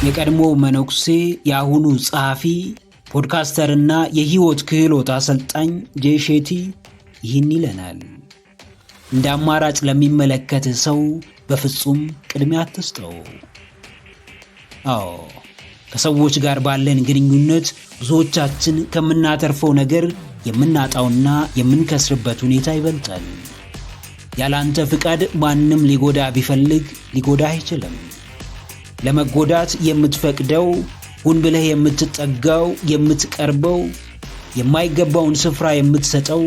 የቀድሞ መነኩሴ የአሁኑ ጸሐፊ ፖድካስተርና የህይወት ክህሎት አሰልጣኝ ጄሼቲ ይህን ይለናል። እንደ አማራጭ ለሚመለከት ሰው በፍጹም ቅድሚያ አትስጠው። ከሰዎች ጋር ባለን ግንኙነት ብዙዎቻችን ከምናተርፈው ነገር የምናጣውና የምንከስርበት ሁኔታ ይበልጣል። ያላንተ ፍቃድ ማንም ሊጎዳ ቢፈልግ ሊጎዳ አይችልም። ለመጎዳት የምትፈቅደው ሁን ብለህ የምትጠጋው የምትቀርበው የማይገባውን ስፍራ የምትሰጠው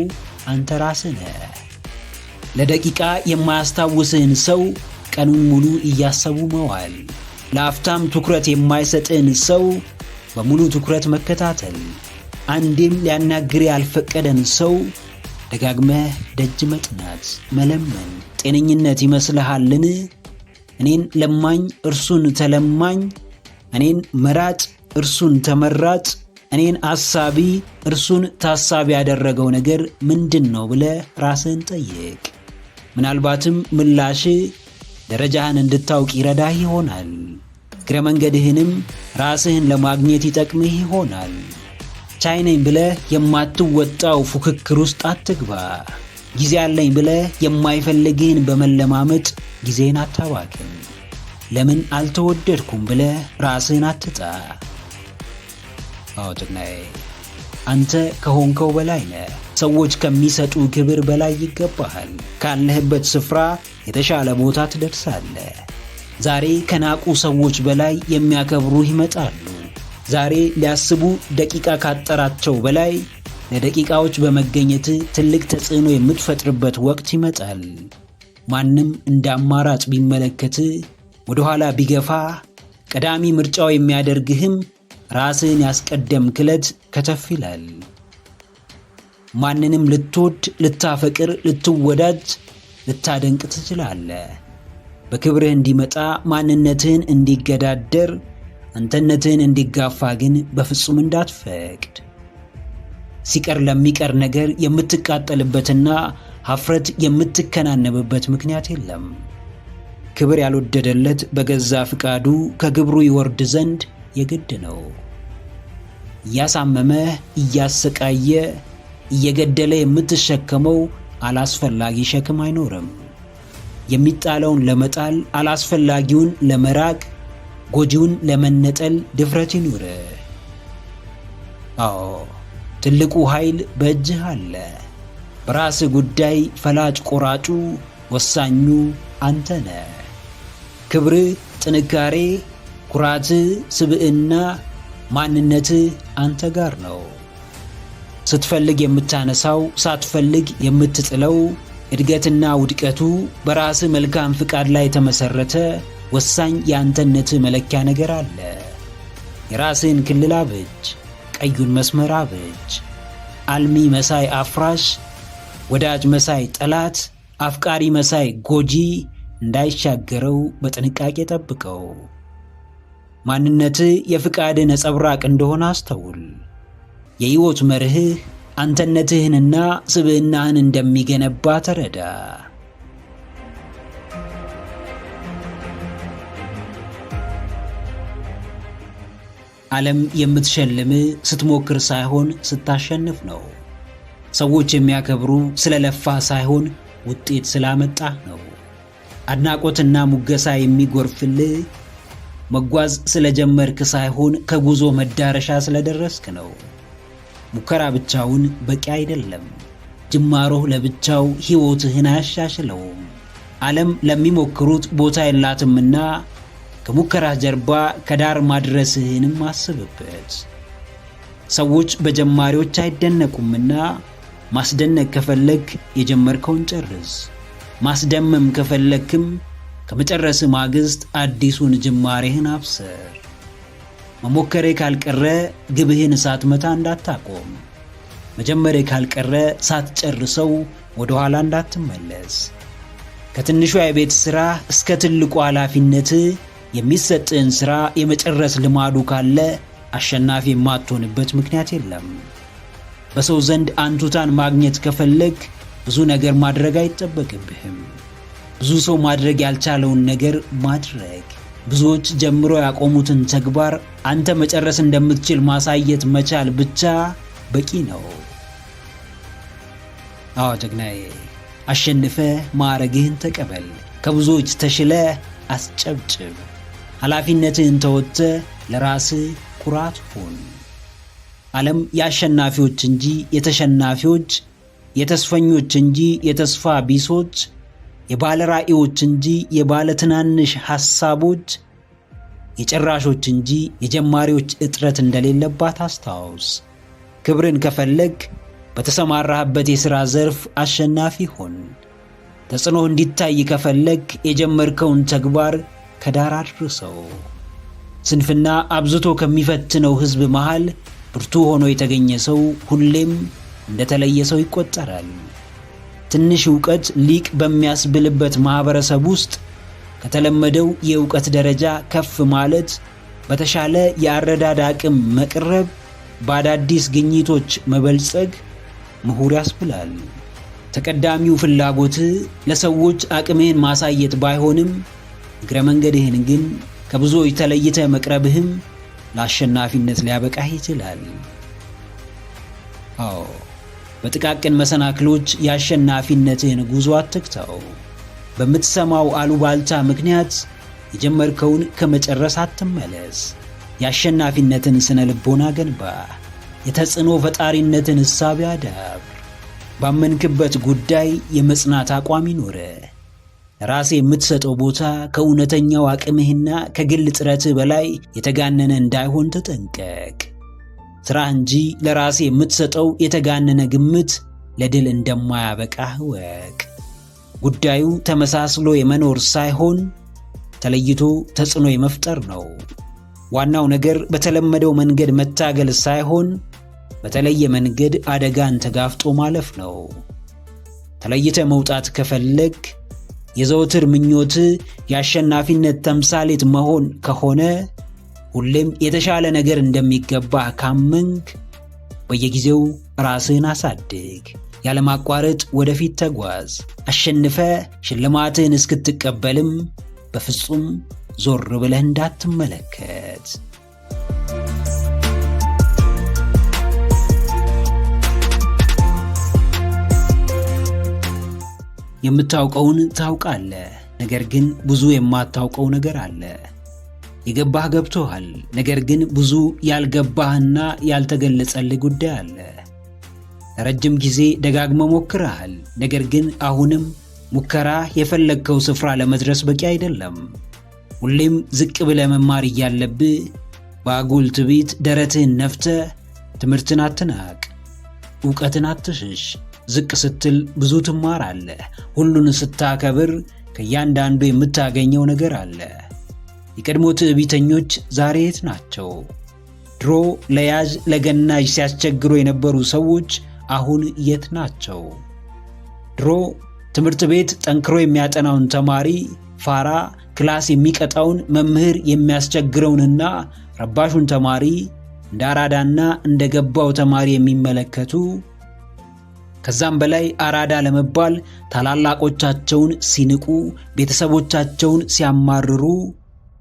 አንተ ራስህ ነህ። ለደቂቃ የማያስታውስህን ሰው ቀኑን ሙሉ እያሰቡ መዋል፣ ለአፍታም ትኩረት የማይሰጥህን ሰው በሙሉ ትኩረት መከታተል፣ አንዴም ሊያናግር ያልፈቀደን ሰው ደጋግመህ ደጅ መጥናት፣ መለመን ጤነኝነት ይመስልሃልን? እኔን ለማኝ እርሱን ተለማኝ፣ እኔን መራጭ እርሱን ተመራጭ፣ እኔን አሳቢ እርሱን ታሳቢ ያደረገው ነገር ምንድን ነው ብለህ ራስህን ጠይቅ። ምናልባትም ምላሽ ደረጃህን እንድታውቅ ይረዳህ ይሆናል። እግረ መንገድህንም ራስህን ለማግኘት ይጠቅምህ ይሆናል። ቻይ ነኝ ብለህ የማትወጣው ፉክክር ውስጥ አትግባ። ጊዜ አለኝ ብለህ የማይፈልግህን በመለማመጥ ጊዜን አታባክን። ለምን አልተወደድኩም ብለህ ራስህን አትጣ። ጥቅናዬ አንተ ከሆንከው በላይ ነህ። ሰዎች ከሚሰጡ ክብር በላይ ይገባሃል። ካለህበት ስፍራ የተሻለ ቦታ ትደርሳለህ። ዛሬ ከናቁ ሰዎች በላይ የሚያከብሩህ ይመጣሉ። ዛሬ ሊያስቡ ደቂቃ ካጠራቸው በላይ ለደቂቃዎች በመገኘት ትልቅ ተጽዕኖ የምትፈጥርበት ወቅት ይመጣል። ማንም እንደ አማራጭ ቢመለከት ወደ ኋላ ቢገፋ ቀዳሚ ምርጫው የሚያደርግህም ራስህን ያስቀደምክ ዕለት ከተፍ ይላል። ማንንም ልትወድ፣ ልታፈቅር፣ ልትወዳጅ፣ ልታደንቅ ትችላለህ። በክብርህ እንዲመጣ ማንነትህን እንዲገዳደር አንተነትህን እንዲጋፋ ግን በፍጹም እንዳትፈቅድ። ሲቀር ለሚቀር ነገር የምትቃጠልበትና ሀፍረት የምትከናነብበት ምክንያት የለም። ክብር ያልወደደለት በገዛ ፍቃዱ ከግብሩ ይወርድ ዘንድ የግድ ነው። እያሳመመህ እያሰቃየ እየገደለ የምትሸከመው አላስፈላጊ ሸክም አይኖርም። የሚጣለውን ለመጣል አላስፈላጊውን ለመራቅ ጎጂውን ለመነጠል ድፍረት ይኑር። ትልቁ ኃይል በእጅህ አለ። በራስህ ጉዳይ ፈላጭ ቆራጩ ወሳኙ አንተ ነህ። ክብርህ፣ ጥንካሬ፣ ኩራትህ፣ ስብዕና፣ ማንነትህ አንተ ጋር ነው። ስትፈልግ የምታነሳው ሳትፈልግ የምትጥለው እድገትና ውድቀቱ በራስህ መልካም ፍቃድ ላይ የተመሰረተ ወሳኝ የአንተነትህ መለኪያ ነገር አለ። የራስህን ክልል አብጅ፣ ቀዩን መስመር አብጅ። አልሚ መሳይ አፍራሽ፣ ወዳጅ መሳይ ጠላት፣ አፍቃሪ መሳይ ጎጂ እንዳይሻገረው በጥንቃቄ ጠብቀው። ማንነትህ የፍቃድህ ነጸብራቅ እንደሆነ አስተውል። የሕይወት መርህህ አንተነትህንና ስብዕናህን እንደሚገነባ ተረዳ። ዓለም የምትሸልምህ ስትሞክር ሳይሆን ስታሸንፍ ነው። ሰዎች የሚያከብሩ ስለለፋ ሳይሆን ውጤት ስላመጣህ ነው። አድናቆትና ሙገሳ የሚጎርፍልህ መጓዝ ስለጀመርክ ሳይሆን ከጉዞ መዳረሻ ስለደረስክ ነው። ሙከራ ብቻውን በቂ አይደለም። ጅማሮህ ለብቻው ሕይወትህን አያሻሽለውም። ዓለም ለሚሞክሩት ቦታ የላትምና ከሙከራ ጀርባ ከዳር ማድረስህንም አስብበት። ሰዎች በጀማሪዎች አይደነቁምና ማስደነቅ ከፈለግ የጀመርከውን ጨርስ። ማስደመም ከፈለክም ከመጨረስ ማግስት አዲሱን ጅማሬህን አብስር። መሞከሬ ካልቀረ ግብህን ሳትመታ እንዳታቆም። መጀመሬ ካልቀረ ሳትጨርሰው ወደ ኋላ እንዳትመለስ። ከትንሿ የቤት ሥራ እስከ ትልቁ ኃላፊነት የሚሰጥህን ሥራ የመጨረስ ልማዱ ካለ አሸናፊ የማትሆንበት ምክንያት የለም። በሰው ዘንድ አንቱታን ማግኘት ከፈለግ ብዙ ነገር ማድረግ አይጠበቅብህም። ብዙ ሰው ማድረግ ያልቻለውን ነገር ማድረግ ብዙዎች ጀምሮ ያቆሙትን ተግባር አንተ መጨረስ እንደምትችል ማሳየት መቻል ብቻ በቂ ነው። አዎ ጀግናዬ፣ አሸንፈ ማዕረግህን ተቀበል። ከብዙዎች ተሽለ አስጨብጭብ። ኃላፊነትህን ተወጥተ ለራስህ ኩራት ሁን። ዓለም የአሸናፊዎች እንጂ የተሸናፊዎች፣ የተስፈኞች እንጂ የተስፋ ቢሶች፣ የባለ ራእዮች እንጂ የባለ ትናንሽ ሐሳቦች፣ የጨራሾች እንጂ የጀማሪዎች እጥረት እንደሌለባት አስታውስ። ክብርን ከፈለግ በተሰማራህበት የሥራ ዘርፍ አሸናፊ ሁን። ተጽዕኖ እንዲታይ ከፈለግ የጀመርከውን ተግባር ከዳር አድርሰው። ስንፍና አብዝቶ ከሚፈትነው ሕዝብ መሃል ብርቱ ሆኖ የተገኘ ሰው ሁሌም እንደተለየ ሰው ይቆጠራል። ትንሽ ዕውቀት ሊቅ በሚያስብልበት ማኅበረሰብ ውስጥ ከተለመደው የዕውቀት ደረጃ ከፍ ማለት፣ በተሻለ የአረዳድ አቅም መቅረብ፣ በአዳዲስ ግኝቶች መበልጸግ ምሁር ያስብላል። ተቀዳሚው ፍላጎት ለሰዎች አቅምህን ማሳየት ባይሆንም እግረ መንገድህን ግን ከብዙዎች ተለይተ መቅረብህም ለአሸናፊነት ሊያበቃህ ይችላል። አዎ፣ በጥቃቅን መሰናክሎች የአሸናፊነትህን ጉዞ አትግታው። በምትሰማው አሉባልታ ምክንያት የጀመርከውን ከመጨረስ አትመለስ። የአሸናፊነትን ስነ ልቦና ገንባ። የተጽዕኖ ፈጣሪነትን እሳቤ አዳብር። ባመንክበት ጉዳይ የመጽናት አቋም ይኖረ። ለራሴ የምትሰጠው ቦታ ከእውነተኛው አቅምህና ከግል ጥረትህ በላይ የተጋነነ እንዳይሆን ተጠንቀቅ። ሥራህ እንጂ ለራሴ የምትሰጠው የተጋነነ ግምት ለድል እንደማያበቃህ እወቅ። ጉዳዩ ተመሳስሎ የመኖር ሳይሆን ተለይቶ ተጽዕኖ የመፍጠር ነው። ዋናው ነገር በተለመደው መንገድ መታገል ሳይሆን በተለየ መንገድ አደጋን ተጋፍጦ ማለፍ ነው። ተለይተ መውጣት ከፈለግ የዘወትር ምኞት የአሸናፊነት ተምሳሌት መሆን ከሆነ ሁሌም የተሻለ ነገር እንደሚገባህ ካመንክ በየጊዜው ራስህን አሳድግ። ያለማቋረጥ ወደፊት ተጓዝ። አሸንፈ ሽልማትህን እስክትቀበልም በፍጹም ዞር ብለህ እንዳትመለከት። የምታውቀውን ታውቃለህ፣ ነገር ግን ብዙ የማታውቀው ነገር አለ። የገባህ ገብቶሃል፣ ነገር ግን ብዙ ያልገባህና ያልተገለጸልህ ጉዳይ አለ። ለረጅም ጊዜ ደጋግመህ ሞክረሃል፣ ነገር ግን አሁንም ሙከራ የፈለግከው ስፍራ ለመድረስ በቂ አይደለም። ሁሌም ዝቅ ብለህ መማር እያለብህ በአጉል ትዕቢት ደረትህን ነፍተህ ትምህርትን አትናቅ፣ ዕውቀትን አትሽሽ። ዝቅ ስትል ብዙ ትማራለህ። ሁሉን ስታከብር ከእያንዳንዱ የምታገኘው ነገር አለ። የቀድሞ ትዕቢተኞች ዛሬ የት ናቸው? ድሮ ለያዥ ለገናዥ ሲያስቸግሩ የነበሩ ሰዎች አሁን የት ናቸው? ድሮ ትምህርት ቤት ጠንክሮ የሚያጠናውን ተማሪ ፋራ፣ ክላስ የሚቀጣውን መምህር የሚያስቸግረውንና ረባሹን ተማሪ እንደ አራዳና እንደ ገባው ተማሪ የሚመለከቱ፣ ከዛም በላይ አራዳ ለመባል ታላላቆቻቸውን ሲንቁ፣ ቤተሰቦቻቸውን ሲያማርሩ፣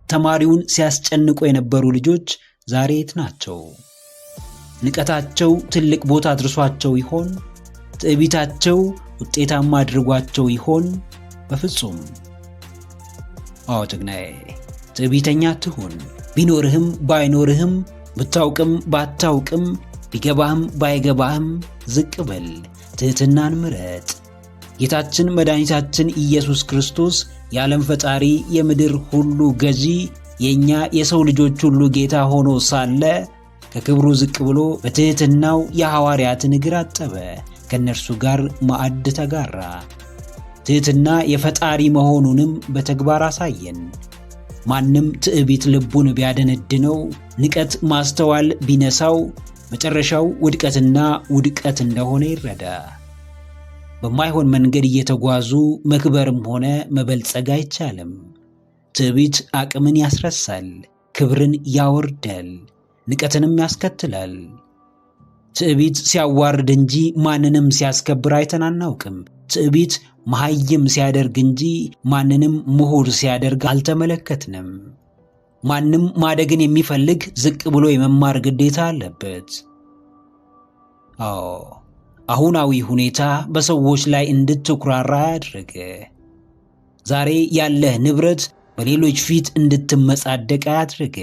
ተማሪውን ሲያስጨንቁ የነበሩ ልጆች ዛሬ የት ናቸው? ንቀታቸው ትልቅ ቦታ አድርሷቸው ይሆን? ትዕቢታቸው ውጤታማ አድርጓቸው ይሆን? በፍጹም። አዎ ጀግናዬ፣ ትዕቢተኛ አትሁን። ቢኖርህም ባይኖርህም፣ ብታውቅም ባታውቅም፣ ቢገባህም ባይገባህም ዝቅ በል። ትሕትናን ምረጥ። ጌታችን መድኃኒታችን ኢየሱስ ክርስቶስ የዓለም ፈጣሪ የምድር ሁሉ ገዢ የእኛ የሰው ልጆች ሁሉ ጌታ ሆኖ ሳለ ከክብሩ ዝቅ ብሎ በትሕትናው የሐዋርያትን እግር አጠበ፣ ከእነርሱ ጋር ማዕድ ተጋራ። ትሕትና የፈጣሪ መሆኑንም በተግባር አሳየን። ማንም ትዕቢት ልቡን ቢያደነድነው፣ ንቀት ማስተዋል ቢነሳው፣ መጨረሻው ውድቀትና ውድቀት እንደሆነ ይረዳ። በማይሆን መንገድ እየተጓዙ መክበርም ሆነ መበልጸግ አይቻልም። ትዕቢት አቅምን ያስረሳል፣ ክብርን ያወርዳል፣ ንቀትንም ያስከትላል። ትዕቢት ሲያዋርድ እንጂ ማንንም ሲያስከብር አይተን አናውቅም። ትዕቢት መሐይም ሲያደርግ እንጂ ማንንም ምሁር ሲያደርግ አልተመለከትንም። ማንም ማደግን የሚፈልግ ዝቅ ብሎ የመማር ግዴታ አለበት። አዎ፣ አሁናዊ ሁኔታ በሰዎች ላይ እንድትኩራራ ያድርግ። ዛሬ ያለህ ንብረት በሌሎች ፊት እንድትመጻደቅ ያድርግ።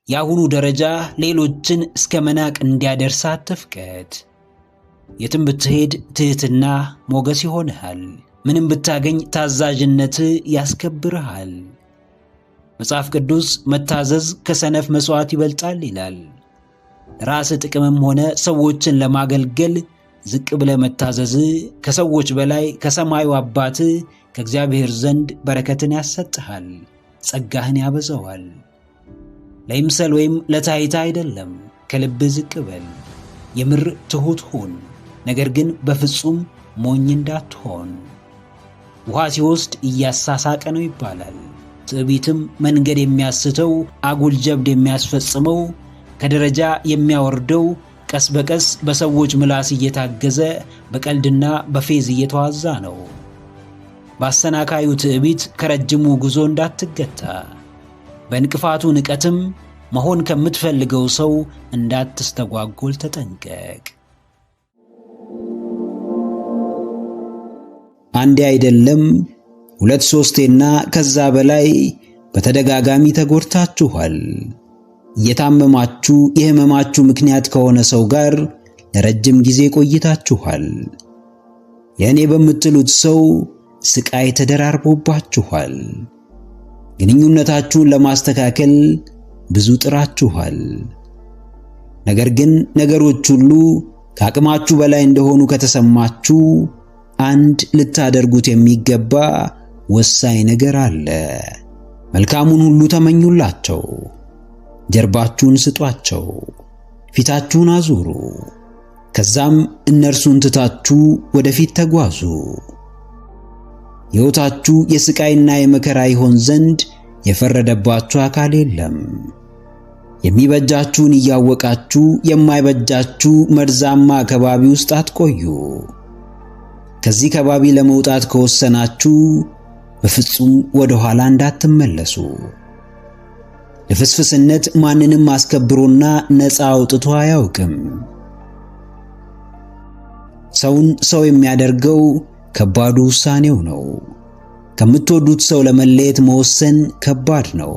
የአሁኑ ደረጃ ሌሎችን እስከ መናቅ እንዲያደርስ አትፍቀድ። የትም ብትሄድ ትህትና ሞገስ ይሆንሃል። ምንም ብታገኝ ታዛዥነት ያስከብርሃል። መጽሐፍ ቅዱስ መታዘዝ ከሰነፍ መስዋዕት ይበልጣል ይላል። ራስ ጥቅምም ሆነ ሰዎችን ለማገልገል ዝቅ ብለ መታዘዝ ከሰዎች በላይ ከሰማዩ አባት ከእግዚአብሔር ዘንድ በረከትን ያሰጥሃል፣ ጸጋህን ያበዛዋል። ለይምሰል ወይም ለታይታ አይደለም፣ ከልብ ዝቅ በል። የምር ትሁት ሁን፣ ነገር ግን በፍጹም ሞኝ እንዳትሆን። ውሃ ሲወስድ እያሳሳቀ ነው ይባላል። ትዕቢትም መንገድ የሚያስተው አጉል ጀብድ የሚያስፈጽመው ከደረጃ የሚያወርደው ቀስ በቀስ በሰዎች ምላስ እየታገዘ በቀልድና በፌዝ እየተዋዛ ነው። በአሰናካዩ ትዕቢት ከረጅሙ ጉዞ እንዳትገታ፣ በእንቅፋቱ ንቀትም መሆን ከምትፈልገው ሰው እንዳትስተጓጎል ተጠንቀቅ። አንዴ አይደለም 2 3ና ከዛ በላይ በተደጋጋሚ ተጎድታችኋል። እየታመማችሁ የህመማችሁ ምክንያት ከሆነ ሰው ጋር ለረጅም ጊዜ ቆይታችኋል። የእኔ በምትሉት ሰው ስቃይ ተደራርቦባችኋል። ግንኙነታችሁን ለማስተካከል ብዙ ጥራችኋል። ነገር ግን ነገሮች ሁሉ ከአቅማችሁ በላይ እንደሆኑ ከተሰማችሁ አንድ ልታደርጉት የሚገባ ወሳኝ ነገር አለ። መልካሙን ሁሉ ተመኙላቸው፣ ጀርባችሁን ስጧቸው፣ ፊታችሁን አዙሩ። ከዛም እነርሱን ትታችሁ ወደፊት ተጓዙ። ሕይወታችሁ የስቃይና የመከራ ይሆን ዘንድ የፈረደባችሁ አካል የለም። የሚበጃችሁን እያወቃችሁ የማይበጃችሁ መርዛማ ከባቢ ውስጥ አትቆዩ። ከዚህ ከባቢ ለመውጣት ከወሰናችሁ በፍጹም ወደ ኋላ እንዳትመለሱ። ለፍስፍስነት ማንንም አስከብሮና ነፃ አውጥቶ አያውቅም። ሰውን ሰው የሚያደርገው ከባዱ ውሳኔው ነው። ከምትወዱት ሰው ለመለየት መወሰን ከባድ ነው።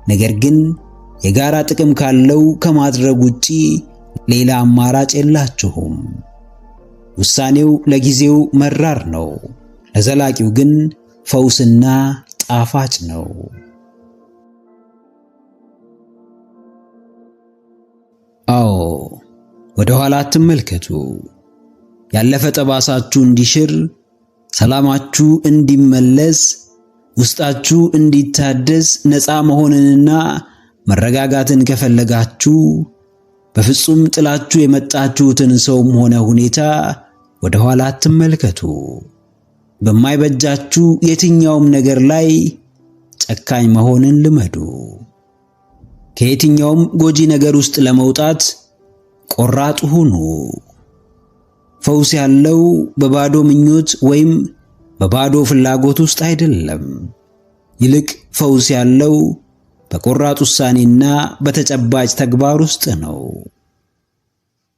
ነገር ግን የጋራ ጥቅም ካለው ከማድረግ ውጪ ሌላ አማራጭ የላችሁም። ውሳኔው ለጊዜው መራር ነው፣ ለዘላቂው ግን ፈውስና ጣፋጭ ነው። አዎ፣ ወደ ኋላ አትመልከቱ። ያለፈ ጠባሳችሁ እንዲሽር፣ ሰላማችሁ እንዲመለስ፣ ውስጣችሁ እንዲታደስ፣ ነፃ መሆንንና መረጋጋትን ከፈለጋችሁ በፍጹም ጥላችሁ የመጣችሁትን ሰውም ሆነ ሁኔታ ወደ ኋላ አትመልከቱ። በማይበጃችሁ የትኛውም ነገር ላይ ጨካኝ መሆንን ልመዱ። ከየትኛውም ጎጂ ነገር ውስጥ ለመውጣት ቆራጥ ሁኑ። ፈውስ ያለው በባዶ ምኞት ወይም በባዶ ፍላጎት ውስጥ አይደለም። ይልቅ ፈውስ ያለው በቆራጥ ውሳኔና በተጨባጭ ተግባር ውስጥ ነው።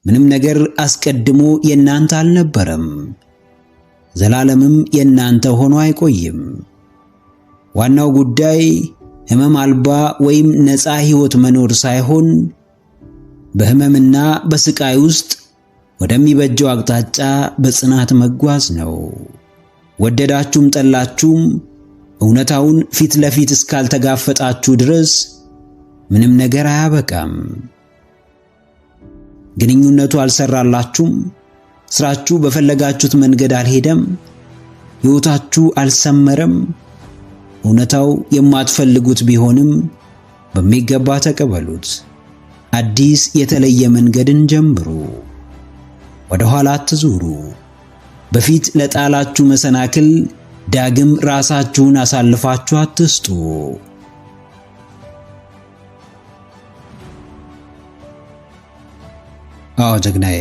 ምንም ነገር አስቀድሞ የናንተ አልነበረም፣ ዘላለምም የናንተ ሆኖ አይቆይም። ዋናው ጉዳይ ህመም አልባ ወይም ነፃ ህይወት መኖር ሳይሆን በህመምና በስቃይ ውስጥ ወደሚበጀው አቅጣጫ በጽናት መጓዝ ነው። ወደዳችሁም ጠላችሁም እውነታውን ፊት ለፊት እስካልተጋፈጣችሁ ድረስ ምንም ነገር አያበቃም። ግንኙነቱ አልሰራላችሁም፣ ስራችሁ በፈለጋችሁት መንገድ አልሄደም፣ ህይወታችሁ አልሰመረም። እውነታው የማትፈልጉት ቢሆንም በሚገባ ተቀበሉት። አዲስ የተለየ መንገድን ጀምሩ። ወደ ኋላ አትዙሩ። በፊት ለጣላችሁ መሰናክል ዳግም ራሳችሁን አሳልፋችሁ አትስጡ። አዎ ጀግናዬ፣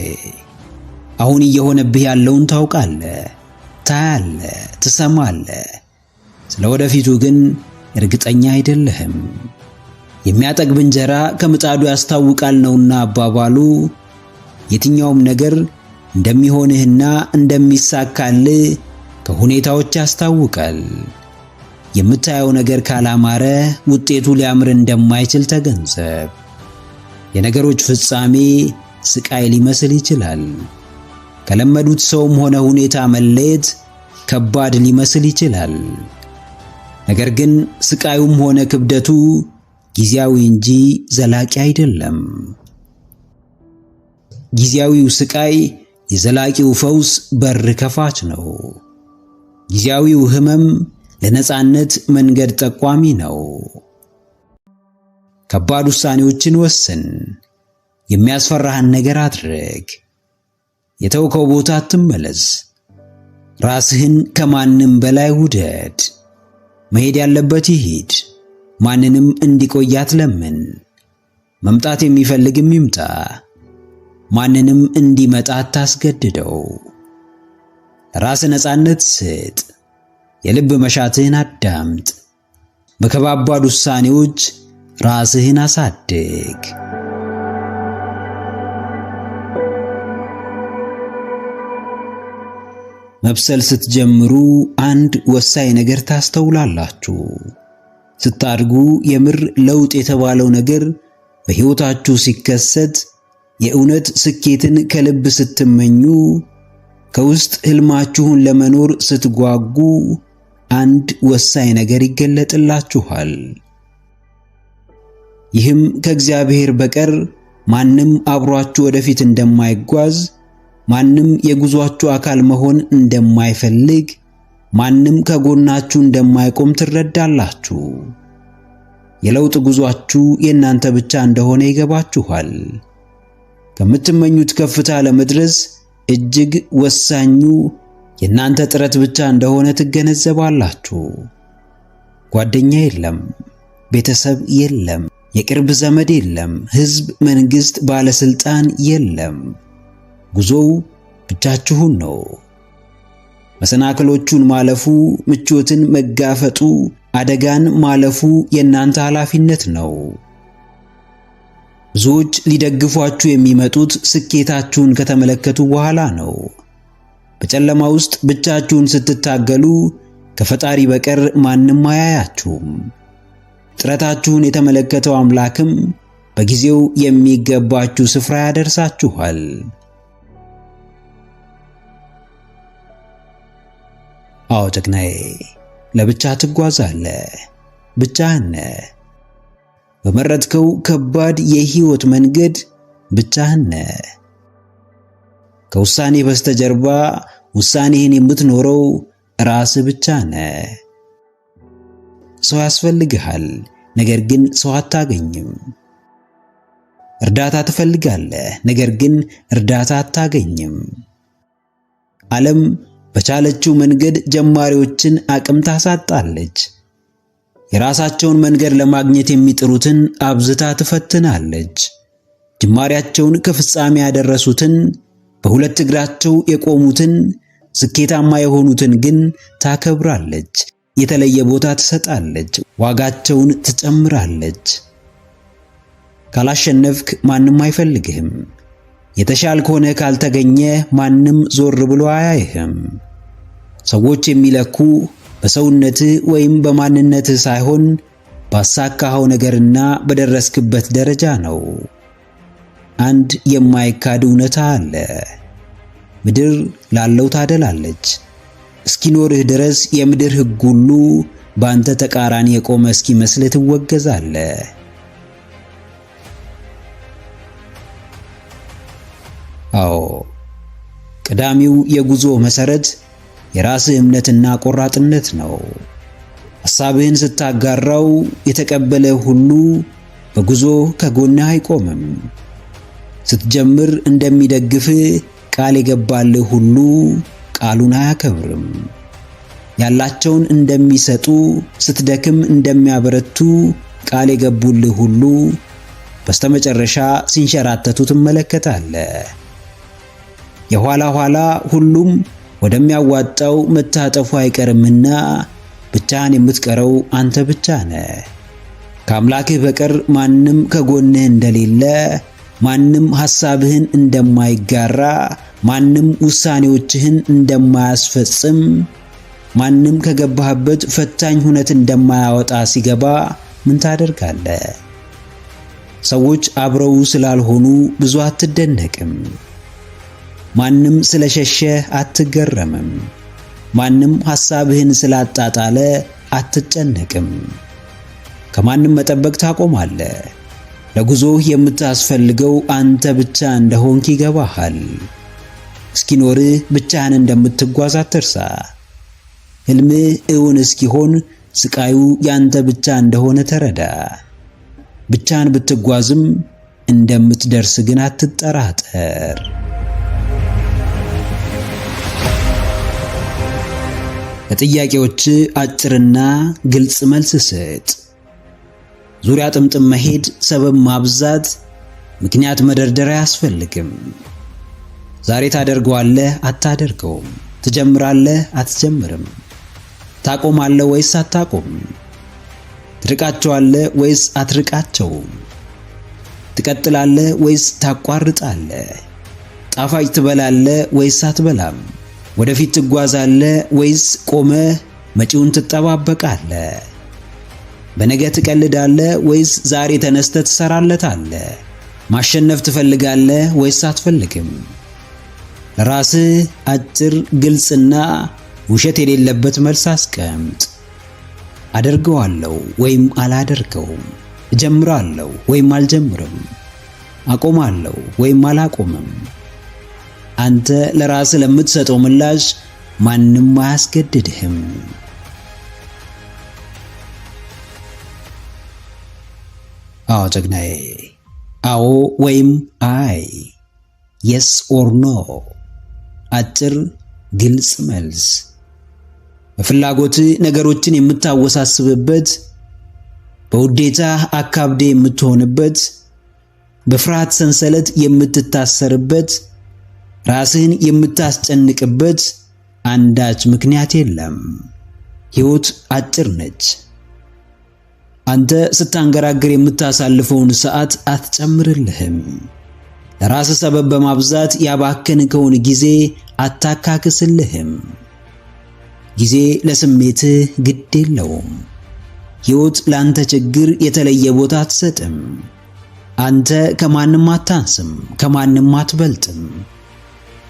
አሁን እየሆነብህ ያለውን ታውቃለህ፣ ታያለህ፣ ትሰማለህ። ስለ ወደፊቱ ግን እርግጠኛ አይደለህም። የሚያጠግብ እንጀራ ከምጣዱ ያስታውቃል ነውና አባባሉ። የትኛውም ነገር እንደሚሆንህና እንደሚሳካልህ ከሁኔታዎች ያስታውቃል። የምታየው ነገር ካላማረ ውጤቱ ሊያምር እንደማይችል ተገንዘብ። የነገሮች ፍጻሜ ስቃይ ሊመስል ይችላል። ከለመዱት ሰውም ሆነ ሁኔታ መለየት ከባድ ሊመስል ይችላል። ነገር ግን ስቃዩም ሆነ ክብደቱ ጊዜያዊ እንጂ ዘላቂ አይደለም። ጊዜያዊው ስቃይ የዘላቂው ፈውስ በር ከፋች ነው። ጊዜያዊው ሕመም ለነጻነት መንገድ ጠቋሚ ነው። ከባድ ውሳኔዎችን ወስን። የሚያስፈራህን ነገር አድርግ። የተውከው ቦታ አትመለስ። ራስህን ከማንም በላይ ውደድ። መሄድ ያለበት ይሂድ። ማንንም እንዲቆይ አትለምን። መምጣት የሚፈልግም ይምጣ። ማንንም እንዲመጣ አታስገድደው። ራስ ነጻነት ስጥ። የልብ መሻትህን አዳምጥ። በከባባድ ውሳኔዎች ራስህን አሳድግ። መብሰል ስትጀምሩ አንድ ወሳኝ ነገር ታስተውላላችሁ። ስታድጉ የምር ለውጥ የተባለው ነገር በሕይወታችሁ ሲከሰት፣ የእውነት ስኬትን ከልብ ስትመኙ፣ ከውስጥ ሕልማችሁን ለመኖር ስትጓጉ አንድ ወሳኝ ነገር ይገለጥላችኋል። ይህም ከእግዚአብሔር በቀር ማንም አብሯችሁ ወደፊት እንደማይጓዝ፣ ማንም የጉዟችሁ አካል መሆን እንደማይፈልግ፣ ማንም ከጎናችሁ እንደማይቆም ትረዳላችሁ። የለውጥ ጉዟችሁ የእናንተ ብቻ እንደሆነ ይገባችኋል። ከምትመኙት ከፍታ ለመድረስ እጅግ ወሳኙ የእናንተ ጥረት ብቻ እንደሆነ ትገነዘባላችሁ። ጓደኛ የለም፣ ቤተሰብ የለም፣ የቅርብ ዘመድ የለም፣ ሕዝብ፣ መንግሥት፣ ባለስልጣን የለም። ጉዞው ብቻችሁን ነው። መሰናክሎቹን ማለፉ፣ ምቾትን መጋፈጡ፣ አደጋን ማለፉ የእናንተ ኃላፊነት ነው። ብዙዎች ሊደግፏችሁ የሚመጡት ስኬታችሁን ከተመለከቱ በኋላ ነው። በጨለማ ውስጥ ብቻችሁን ስትታገሉ ከፈጣሪ በቀር ማንም አያያችሁም። ጥረታችሁን የተመለከተው አምላክም በጊዜው የሚገባችሁ ስፍራ ያደርሳችኋል። አዎ ጀግናዬ፣ ለብቻ ትጓዛለህ። ብቻህን ነህ። በመረጥከው ከባድ የሕይወት መንገድ ብቻህን ነህ። ከውሳኔ በስተጀርባ ውሳኔህን የምትኖረው ራስህ ብቻ ነህ። ሰው ያስፈልግሃል፣ ነገር ግን ሰው አታገኝም። እርዳታ ትፈልጋለህ፣ ነገር ግን እርዳታ አታገኝም። ዓለም በቻለችው መንገድ ጀማሪዎችን አቅም ታሳጣለች። የራሳቸውን መንገድ ለማግኘት የሚጥሩትን አብዝታ ትፈትናለች። ጅማሬያቸውን ከፍጻሜ ያደረሱትን፣ በሁለት እግራቸው የቆሙትን፣ ስኬታማ የሆኑትን ግን ታከብራለች። የተለየ ቦታ ትሰጣለች። ዋጋቸውን ትጨምራለች። ካላሸነፍክ ማንም አይፈልግህም። የተሻልክ ሆነህ ካልተገኘ ማንም ዞር ብሎ አያይህም። ሰዎች የሚለኩ በሰውነትህ ወይም በማንነትህ ሳይሆን ባሳካኸው ነገርና በደረስክበት ደረጃ ነው። አንድ የማይካድ እውነታ አለ። ምድር ላለው ታደላለች። እስኪኖርህ ድረስ የምድር ሕግ ሁሉ በአንተ ተቃራኒ የቆመ እስኪመስልህ ትወገዛለህ። አዎ፣ ቀዳሚው የጉዞ መሰረት የራስህ እምነትና ቆራጥነት ነው። ሐሳብህን ስታጋራው የተቀበለ ሁሉ በጉዞ ከጎንህ አይቆምም። ስትጀምር እንደሚደግፍህ ቃል የገባልህ ሁሉ ቃሉን አያከብርም። ያላቸውን እንደሚሰጡ፣ ስትደክም እንደሚያበረቱ ቃል የገቡልህ ሁሉ በስተመጨረሻ ሲንሸራተቱ ትመለከታለህ። የኋላ ኋላ ሁሉም ወደሚያዋጣው መታጠፉ አይቀርምና ብቻህን የምትቀረው አንተ ብቻ ነህ። ከአምላክህ በቀር ማንም ከጎንህ እንደሌለ፣ ማንም ሐሳብህን እንደማይጋራ፣ ማንም ውሳኔዎችህን እንደማያስፈጽም፣ ማንም ከገባህበት ፈታኝ ሁነት እንደማያወጣ ሲገባ ምን ታደርጋለህ? ሰዎች አብረው ስላልሆኑ ብዙ አትደነቅም። ማንም ስለሸሸህ አትገረምም። ማንም ሐሳብህን ስላጣጣለ አትጨነቅም። ከማንም መጠበቅ ታቆማለህ። ለጉዞህ የምታስፈልገው አንተ ብቻ እንደሆንክ ይገባሃል። እስኪኖርህ ብቻህን እንደምትጓዝ አትርሳ። ሕልምህ እውን እስኪሆን ስቃዩ ያንተ ብቻ እንደሆነ ተረዳ። ብቻህን ብትጓዝም እንደምትደርስ ግን አትጠራጠር። ለጥያቄዎች አጭርና ግልጽ መልስ ስጥ። ዙሪያ ጥምጥም መሄድ፣ ሰበብ ማብዛት፣ ምክንያት መደርደር አያስፈልግም። ዛሬ ታደርገዋለህ፣ አታደርገውም። ትጀምራለህ፣ አትጀምርም። ታቆማለህ ወይስ አታቆም? ትርቃቸዋለህ ወይስ አትርቃቸውም? ትቀጥላለህ ወይስ ታቋርጣለህ? ጣፋጭ ትበላለህ ወይስ አትበላም? ወደፊት ትጓዛለህ ወይስ ቆመህ መጪውን ትጠባበቃለህ? በነገ ትቀልዳለህ ወይስ ዛሬ ተነስተህ ትሰራለታለህ? ማሸነፍ ትፈልጋለህ ወይስ አትፈልግም? ለራስህ አጭር፣ ግልጽና ውሸት የሌለበት መልስ አስቀምጥ። አደርገዋለሁ ወይም አላደርገውም። እጀምራለሁ ወይም አልጀምርም። አቆማለሁ ወይም አላቆምም። አንተ ለራስህ ለምትሰጠው ምላሽ ማንም አያስገድድህም። አዎ ጀግናዬ፣ አዎ ወይም አይ፣ የስ ኦር ኖ። አጭር ግልጽ መልስ። በፍላጎት ነገሮችን የምታወሳስብበት፣ በውዴታ አካብዴ የምትሆንበት፣ በፍርሃት ሰንሰለት የምትታሰርበት፣ ራስህን የምታስጨንቅበት አንዳች ምክንያት የለም። ሕይወት አጭር ነች። አንተ ስታንገራግር የምታሳልፈውን ሰዓት አትጨምርልህም። ለራስህ ሰበብ በማብዛት ያባከንከውን ጊዜ አታካክስልህም። ጊዜ ለስሜትህ ግድ የለውም። ሕይወት ለአንተ ችግር የተለየ ቦታ አትሰጥም። አንተ ከማንም አታንስም፣ ከማንም አትበልጥም።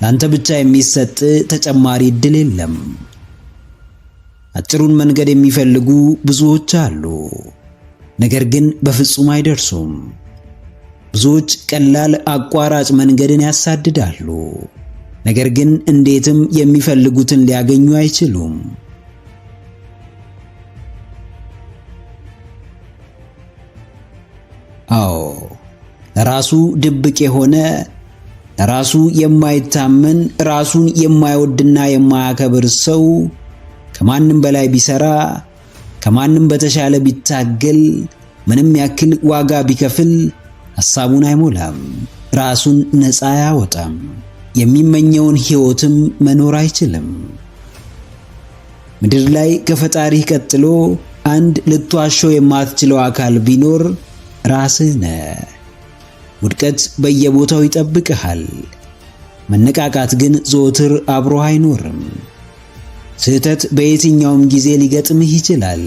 ለአንተ ብቻ የሚሰጥ ተጨማሪ ዕድል የለም። አጭሩን መንገድ የሚፈልጉ ብዙዎች አሉ፣ ነገር ግን በፍጹም አይደርሱም። ብዙዎች ቀላል አቋራጭ መንገድን ያሳድዳሉ፣ ነገር ግን እንዴትም የሚፈልጉትን ሊያገኙ አይችሉም። አዎ፣ ለራሱ ድብቅ የሆነ፣ ለራሱ የማይታመን፣ ራሱን የማይወድና የማያከብር ሰው ከማንም በላይ ቢሰራ፣ ከማንም በተሻለ ቢታገል፣ ምንም ያክል ዋጋ ቢከፍል ሐሳቡን አይሞላም፣ ራሱን ነፃ አያወጣም፣ የሚመኘውን ሕይወትም መኖር አይችልም። ምድር ላይ ከፈጣሪህ ቀጥሎ አንድ ልትዋሸው የማትችለው አካል ቢኖር ራስህ ነህ። ውድቀት በየቦታው ይጠብቅሃል፣ መነቃቃት ግን ዘወትር አብሮህ አይኖርም። ስህተት በየትኛውም ጊዜ ሊገጥምህ ይችላል።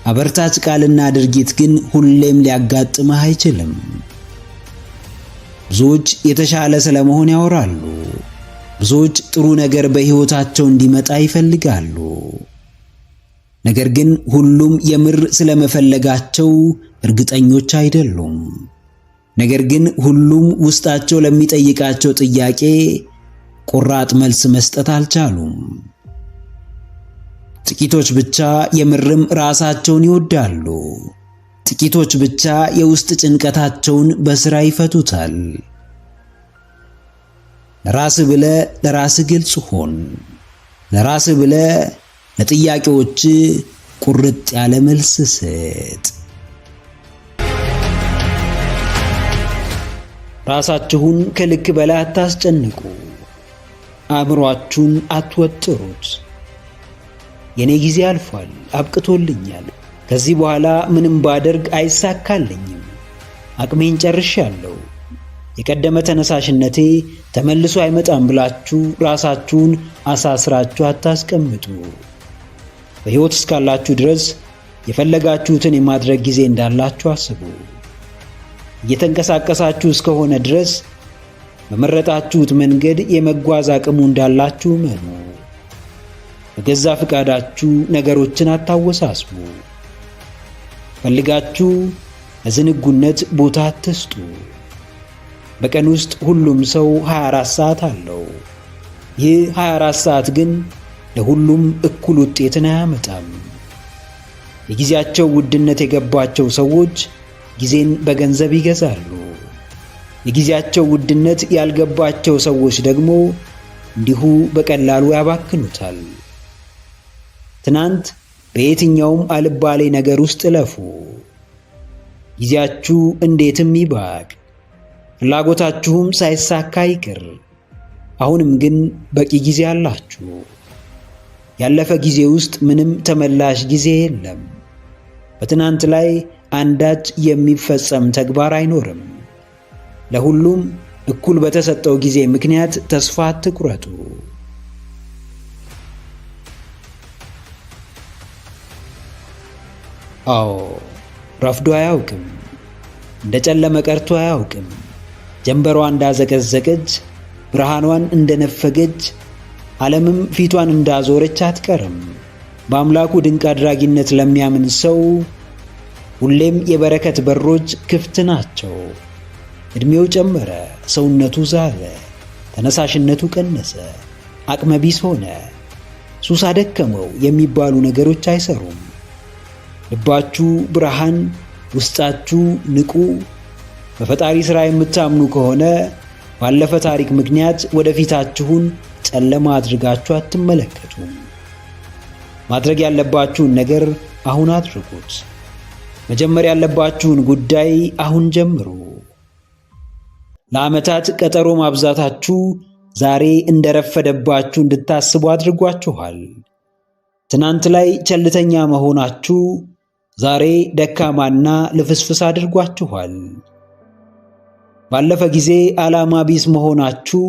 አበርታች ቃልና ድርጊት ግን ሁሌም ሊያጋጥምህ አይችልም። ብዙዎች የተሻለ ስለመሆን ያወራሉ። ብዙዎች ጥሩ ነገር በሕይወታቸው እንዲመጣ ይፈልጋሉ። ነገር ግን ሁሉም የምር ስለመፈለጋቸው እርግጠኞች አይደሉም። ነገር ግን ሁሉም ውስጣቸው ለሚጠይቃቸው ጥያቄ ቆራጥ መልስ መስጠት አልቻሉም። ጥቂቶች ብቻ የምርም ራሳቸውን ይወዳሉ። ጥቂቶች ብቻ የውስጥ ጭንቀታቸውን በሥራ ይፈቱታል። ለራስህ ብለህ ለራስህ ግልጽ ሁን። ለራስህ ብለህ ለጥያቄዎች ቁርጥ ያለ መልስ ስጥ። ራሳችሁን ከልክ በላይ አታስጨንቁ። አእምሯችሁን አትወጥሩት። የኔ ጊዜ አልፏል፣ አብቅቶልኛል፣ ከዚህ በኋላ ምንም ባደርግ አይሳካልኝም። አቅሜን ጨርሻለሁ። የቀደመ ተነሳሽነቴ ተመልሶ አይመጣም ብላችሁ ራሳችሁን አሳስራችሁ አታስቀምጡ። በሕይወት እስካላችሁ ድረስ የፈለጋችሁትን የማድረግ ጊዜ እንዳላችሁ አስቡ። እየተንቀሳቀሳችሁ እስከሆነ ድረስ በመረጣችሁት መንገድ የመጓዝ አቅሙ እንዳላችሁ እመኑ። በገዛ ፍቃዳችሁ ነገሮችን አታወሳስቡ። ፈልጋችሁ ለዝንጉነት ቦታ አትስጡ። በቀን ውስጥ ሁሉም ሰው 24 ሰዓት አለው። ይህ 24 ሰዓት ግን ለሁሉም እኩል ውጤትን አያመጣም። የጊዜያቸው ውድነት የገባቸው ሰዎች ጊዜን በገንዘብ ይገዛሉ። የጊዜያቸው ውድነት ያልገባቸው ሰዎች ደግሞ እንዲሁ በቀላሉ ያባክኑታል። ትናንት በየትኛውም አልባሌ ነገር ውስጥ እለፉ። ጊዜያችሁ እንዴትም ይባክ፣ ፍላጎታችሁም ሳይሳካ ይቅር። አሁንም ግን በቂ ጊዜ አላችሁ። ያለፈ ጊዜ ውስጥ ምንም ተመላሽ ጊዜ የለም። በትናንት ላይ አንዳች የሚፈጸም ተግባር አይኖርም። ለሁሉም እኩል በተሰጠው ጊዜ ምክንያት ተስፋ አትቁረጡ። አዎ፣ ረፍዶ አያውቅም። እንደ ጨለመ ቀርቶ አያውቅም። ጀንበሯ እንዳዘቀዘቀች፣ ብርሃኗን እንደነፈገች፣ ዓለምም ፊቷን እንዳዞረች አትቀርም። በአምላኩ ድንቅ አድራጊነት ለሚያምን ሰው ሁሌም የበረከት በሮች ክፍት ናቸው። ዕድሜው ጨመረ፣ ሰውነቱ ዛለ፣ ተነሳሽነቱ ቀነሰ፣ አቅመ ቢስ ሆነ፣ ሱስ አደከመው የሚባሉ ነገሮች አይሰሩም። ልባችሁ ብርሃን፣ ውስጣችሁ ንቁ። በፈጣሪ ሥራ የምታምኑ ከሆነ ባለፈ ታሪክ ምክንያት ወደፊታችሁን ጨለማ አድርጋችሁ አትመለከቱም። ማድረግ ያለባችሁን ነገር አሁን አድርጉት። መጀመር ያለባችሁን ጉዳይ አሁን ጀምሩ። ለዓመታት ቀጠሮ ማብዛታችሁ ዛሬ እንደረፈደባችሁ እንድታስቡ አድርጓችኋል። ትናንት ላይ ቸልተኛ መሆናችሁ ዛሬ ደካማና ልፍስፍስ አድርጓችኋል። ባለፈ ጊዜ ዓላማ ቢስ መሆናችሁ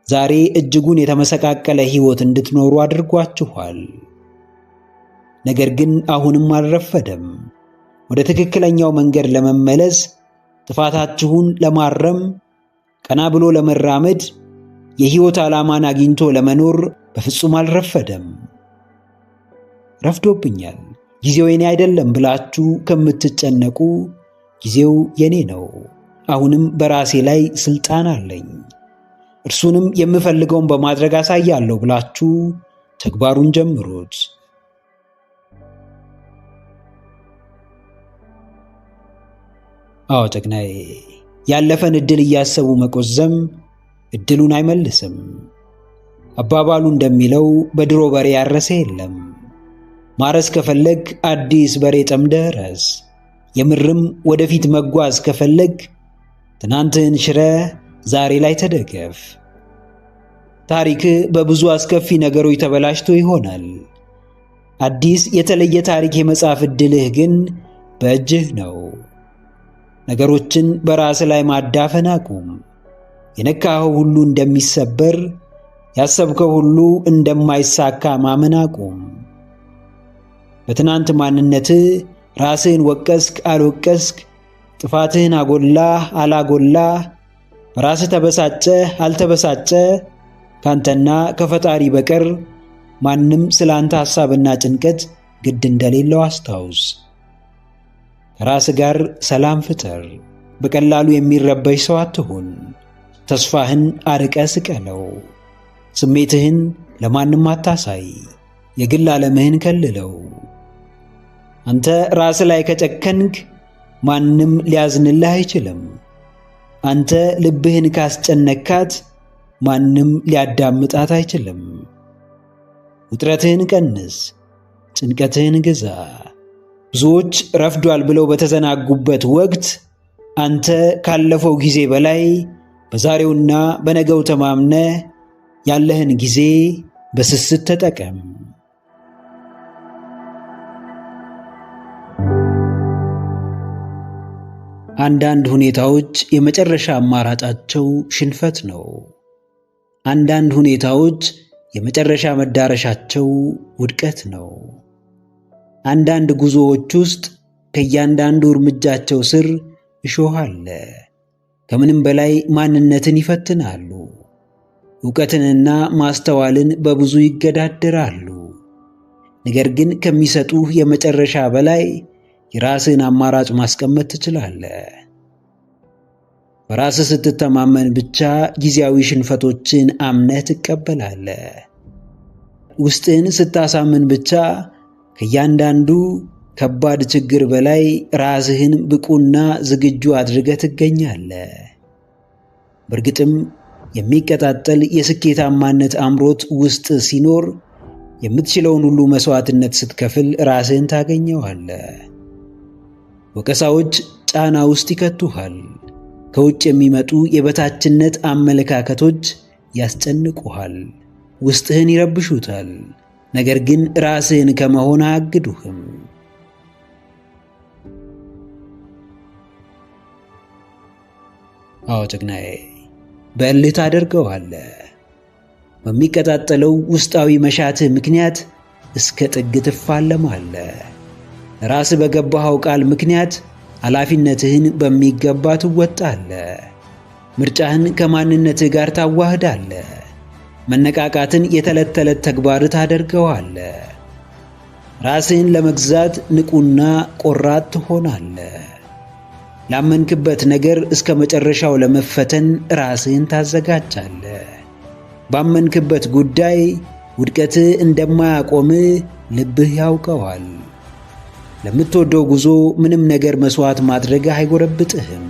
ዛሬ እጅጉን የተመሰቃቀለ ሕይወት እንድትኖሩ አድርጓችኋል። ነገር ግን አሁንም አልረፈደም። ወደ ትክክለኛው መንገድ ለመመለስ፣ ጥፋታችሁን ለማረም፣ ቀና ብሎ ለመራመድ፣ የሕይወት ዓላማን አግኝቶ ለመኖር በፍጹም አልረፈደም። ረፍዶብኛል፣ ጊዜው የኔ አይደለም ብላችሁ ከምትጨነቁ ጊዜው የኔ ነው። አሁንም በራሴ ላይ ስልጣን አለኝ፣ እርሱንም የምፈልገውን በማድረግ አሳያለሁ ብላችሁ ተግባሩን ጀምሩት። አዎ ጀግናዬ፣ ያለፈን ዕድል እያሰቡ መቆዘም ዕድሉን አይመልስም። አባባሉ እንደሚለው በድሮ በሬ ያረሰ የለም። ማረስ ከፈለግ አዲስ በሬ ጠምደህ ረስ። የምርም ወደፊት መጓዝ ከፈለግ ትናንትህን ሽረህ ዛሬ ላይ ተደገፍ። ታሪክ በብዙ አስከፊ ነገሮች ተበላሽቶ ይሆናል። አዲስ የተለየ ታሪክ የመጻፍ ዕድልህ ግን በእጅህ ነው። ነገሮችን በራስ ላይ ማዳፈን አቁም። የነካኸው ሁሉ እንደሚሰበር፣ ያሰብከው ሁሉ እንደማይሳካ ማመን አቁም። በትናንት ማንነትህ ራስህን ወቀስክ አልወቀስክ፣ ጥፋትህን አጎላህ አላጎላህ፣ በራስህ ተበሳጨህ አልተበሳጨ፣ ካንተና ከፈጣሪ በቀር ማንም ስለ አንተ ሐሳብና ጭንቀት ግድ እንደሌለው አስታውስ። ከራስህ ጋር ሰላም ፍጠር። በቀላሉ የሚረበሽ ሰው አትሁን። ተስፋህን አርቀህ ስቀለው። ስሜትህን ለማንም አታሳይ። የግል ዓለምህን ከልለው። አንተ ራስህ ላይ ከጨከንክ ማንም ሊያዝንልህ አይችልም። አንተ ልብህን ካስጨነካት ማንም ሊያዳምጣት አይችልም። ውጥረትህን ቀንስ፣ ጭንቀትህን ግዛ። ብዙዎች ረፍዷል ብለው በተዘናጉበት ወቅት አንተ ካለፈው ጊዜ በላይ በዛሬውና በነገው ተማምነህ ያለህን ጊዜ በስስት ተጠቀም። አንዳንድ ሁኔታዎች የመጨረሻ አማራጫቸው ሽንፈት ነው። አንዳንድ ሁኔታዎች የመጨረሻ መዳረሻቸው ውድቀት ነው። አንዳንድ ጉዞዎች ውስጥ ከእያንዳንዱ እርምጃቸው ስር እሾህ አለ። ከምንም በላይ ማንነትን ይፈትናሉ። ዕውቀትንና ማስተዋልን በብዙ ይገዳደራሉ። ነገር ግን ከሚሰጡህ የመጨረሻ በላይ የራስህን አማራጭ ማስቀመጥ ትችላለህ። በራስህ ስትተማመን ብቻ ጊዜያዊ ሽንፈቶችን አምነህ ትቀበላለህ። ውስጥህን ስታሳምን ብቻ ከእያንዳንዱ ከባድ ችግር በላይ ራስህን ብቁና ዝግጁ አድርገህ ትገኛለህ። በእርግጥም የሚቀጣጠል የስኬታማነት አምሮት ውስጥ ሲኖር የምትችለውን ሁሉ መስዋዕትነት ስትከፍል ራስህን ታገኘዋለህ። ወቀሳዎች ጫና ውስጥ ይከቱሃል። ከውጭ የሚመጡ የበታችነት አመለካከቶች ያስጨንቁሃል፣ ውስጥህን ይረብሹታል። ነገር ግን ራስህን ከመሆን አያግዱህም። አዎ ጀግናዬ፣ በእልህ ታደርገዋለህ። በሚቀጣጠለው ውስጣዊ መሻትህ ምክንያት እስከ ጥግ ትፋለማለህ። ራስህ በገባኸው ቃል ምክንያት ኃላፊነትህን በሚገባ ትወጣለህ። ምርጫህን ከማንነትህ ጋር ታዋህዳለህ። መነቃቃትን የዕለት ተዕለት ተግባርህ ታደርገዋለህ። ራስህን ለመግዛት ንቁና ቆራጥ ትሆናለህ። ላመንክበት ነገር እስከ መጨረሻው ለመፈተን ራስህን ታዘጋጃለህ። ባመንክበት ጉዳይ ውድቀትህ እንደማያቆምህ ልብህ ያውቀዋል። ለምትወደው ጉዞ ምንም ነገር መስዋዕት ማድረግህ አይጎረብጥህም።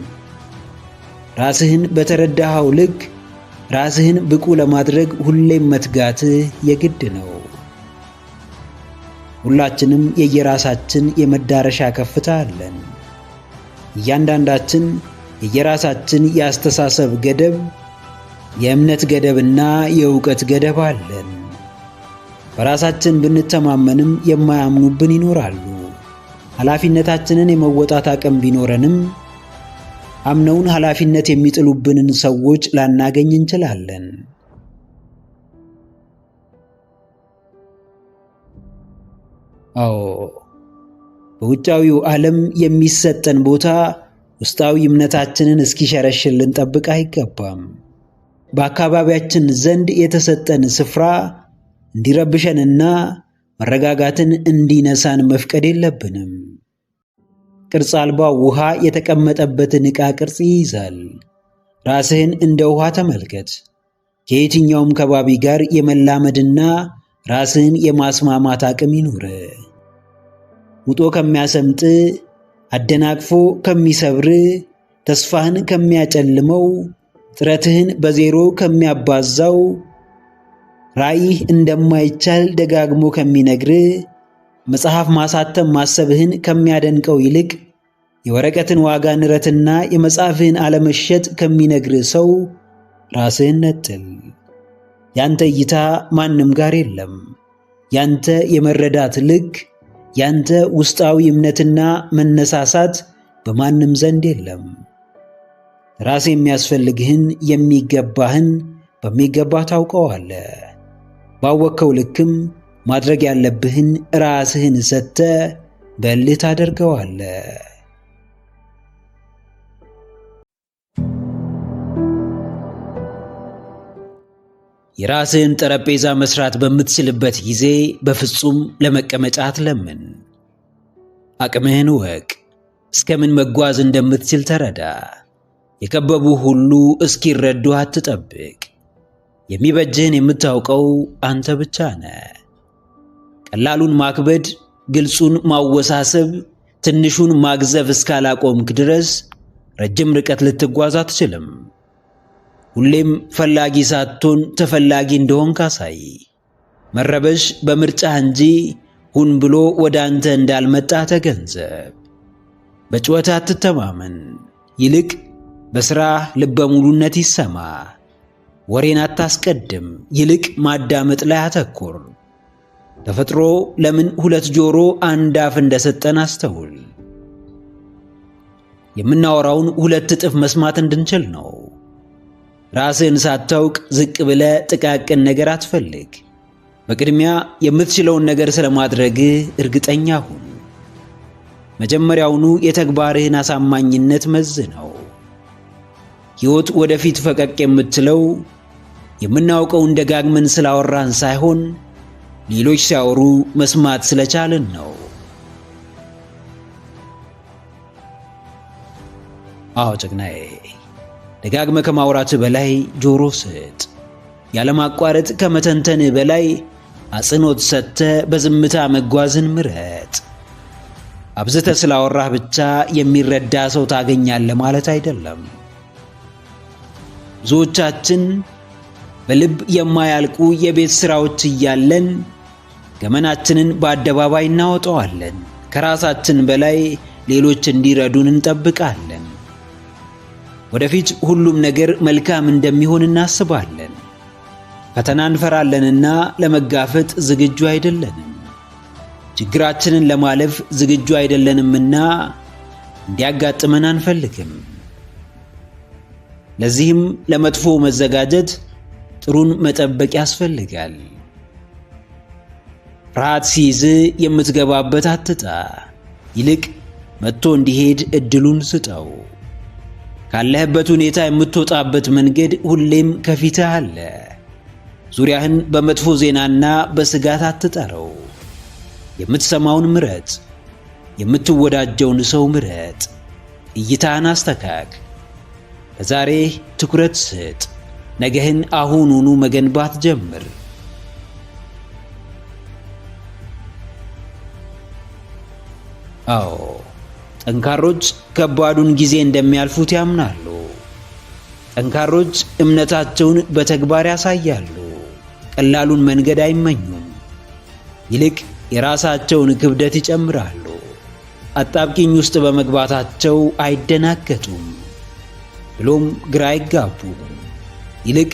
ራስህን በተረዳኸው ልክ ራስህን ብቁ ለማድረግ ሁሌም መትጋትህ የግድ ነው። ሁላችንም የየራሳችን የመዳረሻ ከፍታ አለን። እያንዳንዳችን የየራሳችን የአስተሳሰብ ገደብ፣ የእምነት ገደብና የእውቀት ገደብ አለን። በራሳችን ብንተማመንም የማያምኑብን ይኖራሉ። ኃላፊነታችንን የመወጣት አቅም ቢኖረንም አምነውን ኃላፊነት የሚጥሉብንን ሰዎች ላናገኝ እንችላለን። አዎ፣ በውጫዊው ዓለም የሚሰጠን ቦታ ውስጣዊ እምነታችንን እስኪሸረሽር ልንጠብቅ አይገባም። በአካባቢያችን ዘንድ የተሰጠን ስፍራ እንዲረብሸንና መረጋጋትን እንዲነሳን መፍቀድ የለብንም። ቅርጽ አልባው ውሃ የተቀመጠበትን ዕቃ ቅርጽ ይይዛል። ራስህን እንደ ውሃ ተመልከት። ከየትኛውም ከባቢ ጋር የመላመድና ራስህን የማስማማት አቅም ይኑር። ውጦ ከሚያሰምጥ፣ አደናቅፎ ከሚሰብር፣ ተስፋህን ከሚያጨልመው፣ ጥረትህን በዜሮ ከሚያባዛው፣ ራእይህ እንደማይቻል ደጋግሞ ከሚነግር፣ መጽሐፍ ማሳተም ማሰብህን ከሚያደንቀው ይልቅ የወረቀትን ዋጋ ንረትና የመጽሐፍህን አለመሸጥ ከሚነግር ሰው ራስህን ነጥል። ያንተ እይታ ማንም ጋር የለም። ያንተ የመረዳት ልክ፣ ያንተ ውስጣዊ እምነትና መነሳሳት በማንም ዘንድ የለም። ራስ የሚያስፈልግህን የሚገባህን በሚገባ ታውቀዋለህ። ባወቅከው ልክም ማድረግ ያለብህን ራስህን ሰጥተህ በእልህ ታደርገዋለህ። የራስህን ጠረጴዛ መስራት በምትችልበት ጊዜ በፍጹም ለመቀመጫ አትለምን። አቅምህን እወቅ። እስከምን መጓዝ እንደምትችል ተረዳ። የከበቡ ሁሉ እስኪረዱ አትጠብቅ። የሚበጅህን የምታውቀው አንተ ብቻ ነህ። ቀላሉን ማክበድ፣ ግልጹን ማወሳሰብ፣ ትንሹን ማግዘፍ እስካላቆምክ ድረስ ረጅም ርቀት ልትጓዝ አትችልም። ሁሌም ፈላጊ ሳትሆን ተፈላጊ እንደሆንክ አሳይ። መረበሽ በምርጫህ እንጂ ሁን ብሎ ወደ አንተ እንዳልመጣ ተገንዘብ። በጭወት አትተማመን። ይልቅ በሥራ ልበ ሙሉነት ይሰማ። ወሬን አታስቀድም። ይልቅ ማዳመጥ ላይ አተኩር። ተፈጥሮ ለምን ሁለት ጆሮ አንድ አፍ እንደሰጠን አስተውል። የምናወራውን 2 እጥፍ መስማት እንድንችል ነው። ራስህን ሳታውቅ ዝቅ ብለህ ጥቃቅን ነገር አትፈልግ። በቅድሚያ የምትችለውን ነገር ስለማድረግ እርግጠኛ ሁን። መጀመሪያውኑ የተግባርህን አሳማኝነት መዝነው። ሕይወት ወደፊት ፈቀቅ የምትለው የምናውቀውን ደጋግመን ስላወራን ሳይሆን ሌሎች ሲያወሩ መስማት ስለቻልን ነው። አዎ ጀግናዬ፣ ደጋግመ ከማውራት በላይ ጆሮ ስጥ። ያለማቋረጥ ከመተንተን በላይ አጽንኦት ሰጥተ በዝምታ መጓዝን ምረጥ። አብዝተ ስላወራህ ብቻ የሚረዳ ሰው ታገኛለህ ማለት አይደለም። ብዙዎቻችን በልብ የማያልቁ የቤት ሥራዎች እያለን ገመናችንን በአደባባይ እናወጣዋለን። ከራሳችን በላይ ሌሎች እንዲረዱን እንጠብቃለን። ወደፊት ሁሉም ነገር መልካም እንደሚሆን እናስባለን። ፈተና እንፈራለንና ለመጋፈጥ ዝግጁ አይደለንም። ችግራችንን ለማለፍ ዝግጁ አይደለንምና እንዲያጋጥመን አንፈልግም። ለዚህም ለመጥፎ መዘጋጀት ጥሩን መጠበቅ ያስፈልጋል። ፍርሃት ሲይዝ የምትገባበት አትጣ። ይልቅ መጥቶ እንዲሄድ እድሉን ስጠው። ካለህበት ሁኔታ የምትወጣበት መንገድ ሁሌም ከፊትህ አለ። ዙሪያህን በመጥፎ ዜናና በስጋት አትጠረው። የምትሰማውን ምረጥ። የምትወዳጀውን ሰው ምረጥ። እይታህን አስተካክ። ለዛሬ ትኩረት ስጥ። ነገህን አሁኑኑ መገንባት ጀምር። አዎ፣ ጠንካሮች ከባዱን ጊዜ እንደሚያልፉት ያምናሉ። ጠንካሮች እምነታቸውን በተግባር ያሳያሉ። ቀላሉን መንገድ አይመኙም። ይልቅ የራሳቸውን ክብደት ይጨምራሉ። አጣብቂኝ ውስጥ በመግባታቸው አይደናገጡም፣ ብሎም ግራ አይጋቡም። ይልቅ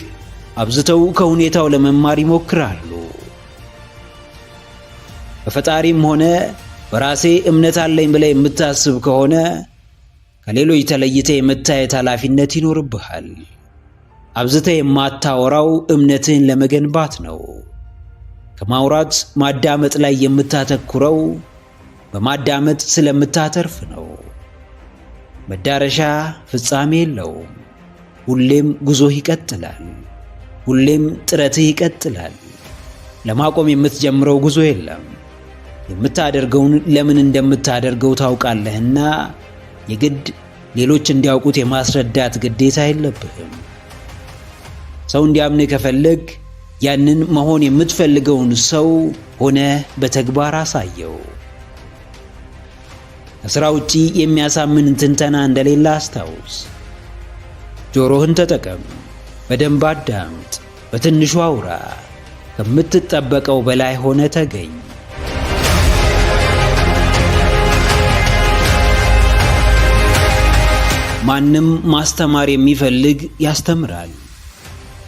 አብዝተው ከሁኔታው ለመማር ይሞክራሉ። በፈጣሪም ሆነ በራሴ እምነት አለኝ ብለህ የምታስብ ከሆነ ከሌሎች ተለይተ የመታየት ኃላፊነት ይኖርብሃል። አብዝተ የማታወራው እምነትህን ለመገንባት ነው። ከማውራት ማዳመጥ ላይ የምታተኩረው በማዳመጥ ስለምታተርፍ ነው። መዳረሻ ፍጻሜ የለውም። ሁሌም ጉዞህ ይቀጥላል። ሁሌም ጥረትህ ይቀጥላል። ለማቆም የምትጀምረው ጉዞ የለም። የምታደርገውን ለምን እንደምታደርገው ታውቃለህና የግድ ሌሎች እንዲያውቁት የማስረዳት ግዴታ የለብህም። ሰው እንዲያምንህ ከፈለግ ያንን መሆን የምትፈልገውን ሰው ሆነ በተግባር አሳየው። ከሥራ ውጪ የሚያሳምን ትንተና እንደሌለ አስታውስ። ጆሮህን ተጠቀም። በደንብ አዳምጥ። በትንሹ አውራ። ከምትጠበቀው በላይ ሆነ ተገኝ። ማንም ማስተማር የሚፈልግ ያስተምራል።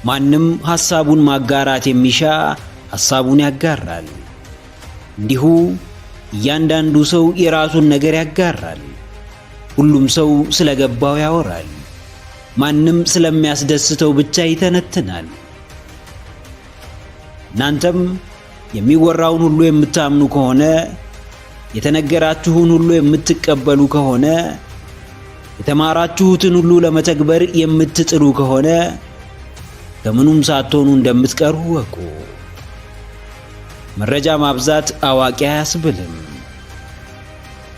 ማንም ሐሳቡን ማጋራት የሚሻ ሐሳቡን ያጋራል። እንዲሁ እያንዳንዱ ሰው የራሱን ነገር ያጋራል። ሁሉም ሰው ስለገባው ያወራል። ማንም ስለሚያስደስተው ብቻ ይተነትናል። እናንተም የሚወራውን ሁሉ የምታምኑ ከሆነ፣ የተነገራችሁን ሁሉ የምትቀበሉ ከሆነ፣ የተማራችሁትን ሁሉ ለመተግበር የምትጥሩ ከሆነ ከምኑም ሳትሆኑ እንደምትቀሩ ወቁ። መረጃ ማብዛት አዋቂ አያስብልም።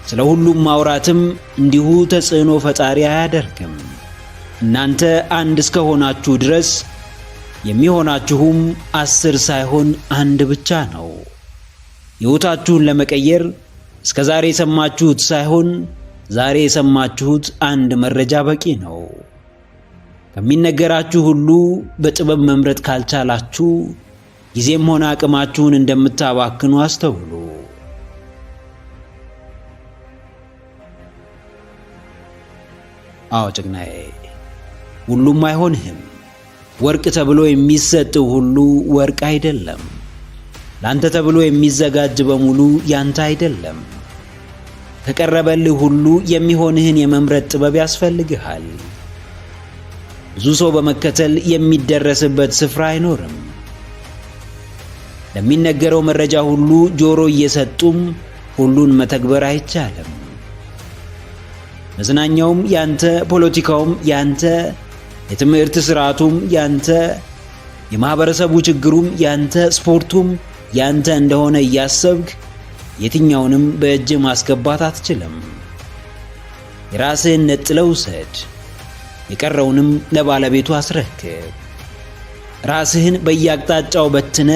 ስለ ሁሉም ማውራትም እንዲሁ ተጽዕኖ ፈጣሪ አያደርግም። እናንተ አንድ እስከሆናችሁ ድረስ የሚሆናችሁም 10 ሳይሆን 1 ብቻ ነው። ሕይወታችሁን ለመቀየር እስከ ዛሬ የሰማችሁት ሳይሆን ዛሬ የሰማችሁት አንድ መረጃ በቂ ነው። ከሚነገራችሁ ሁሉ በጥበብ መምረጥ ካልቻላችሁ ጊዜም ሆነ አቅማችሁን እንደምታባክኑ አስተውሉ። አዎ ጀግናዬ፣ ሁሉም አይሆንህም። ወርቅ ተብሎ የሚሰጥው ሁሉ ወርቅ አይደለም። ላንተ ተብሎ የሚዘጋጅ በሙሉ ያንተ አይደለም። ከቀረበልህ ሁሉ የሚሆንህን የመምረጥ ጥበብ ያስፈልግሃል። ብዙ ሰው በመከተል የሚደረስበት ስፍራ አይኖርም። ለሚነገረው መረጃ ሁሉ ጆሮ እየሰጡም ሁሉን መተግበር አይቻልም። መዝናኛውም ያንተ፣ ፖለቲካውም ያንተ፣ የትምህርት ስርዓቱም ያንተ፣ የማህበረሰቡ ችግሩም ያንተ፣ ስፖርቱም ያንተ እንደሆነ እያሰብክ የትኛውንም በእጅ ማስገባት አትችልም። የራስህን ነጥለው ውሰድ፣ የቀረውንም ለባለቤቱ አስረክብ። ራስህን በየአቅጣጫው በትነ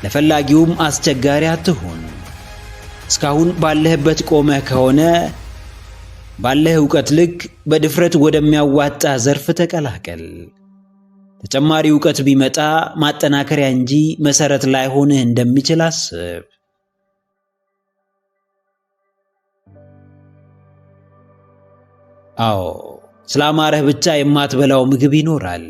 ለፈላጊውም አስቸጋሪ አትሁን። እስካሁን ባለህበት ቆመህ ከሆነ ባለህ ዕውቀት ልክ በድፍረት ወደሚያዋጣ ዘርፍ ተቀላቀል። ተጨማሪ ዕውቀት ቢመጣ ማጠናከሪያ እንጂ መሰረት ላይሆንህ እንደሚችል አስብ። አዎ፣ ስላማረህ ብቻ የማትበላው ምግብ ይኖራል።